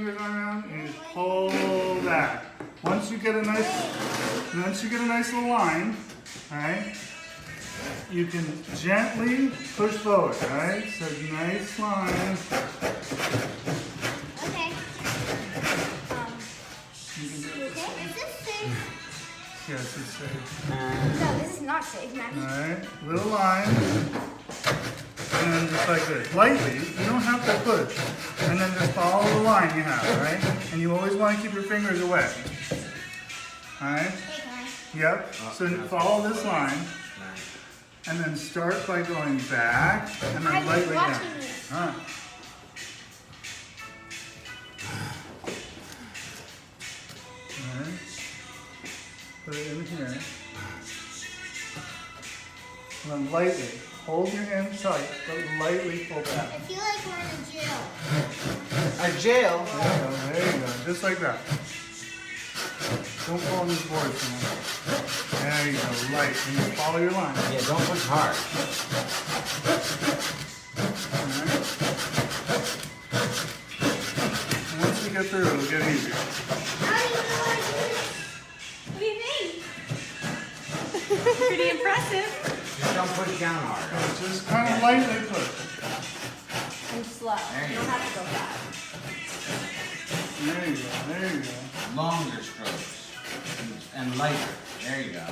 fingers around and you just pull back. Once you get a nice little line, all right, you can gently push forward, all right? So nice line. Okay. You can do it. Okay. Is this safe? Yes, it's safe. No, this is not safe, man. All right, little line, and then just like this, lightly. You don't have to push, and then just follow the line you have, all right? And you always want to keep your fingers away. All right. Hey, can I? Yep. So follow this line, and then start by going back, and I then was lightly down. watching you. All right. All right. Put it in here. And then lightly. Hold your hand tight, but lightly pull back. I feel like we're in a jail. A jail? There you go. Just like that. Don't fall on this board too much. There you go. Light. And you follow your line. Yeah, don't push hard. Alright. And once we get through, it'll get easier. How do you know I do this? What do you think? Pretty impressive. Just don't push down hard. Just kind of lightly push. And slow. There you You don't go. have to go fast. There you go. There you go. Longer strokes. And lighter. There you go.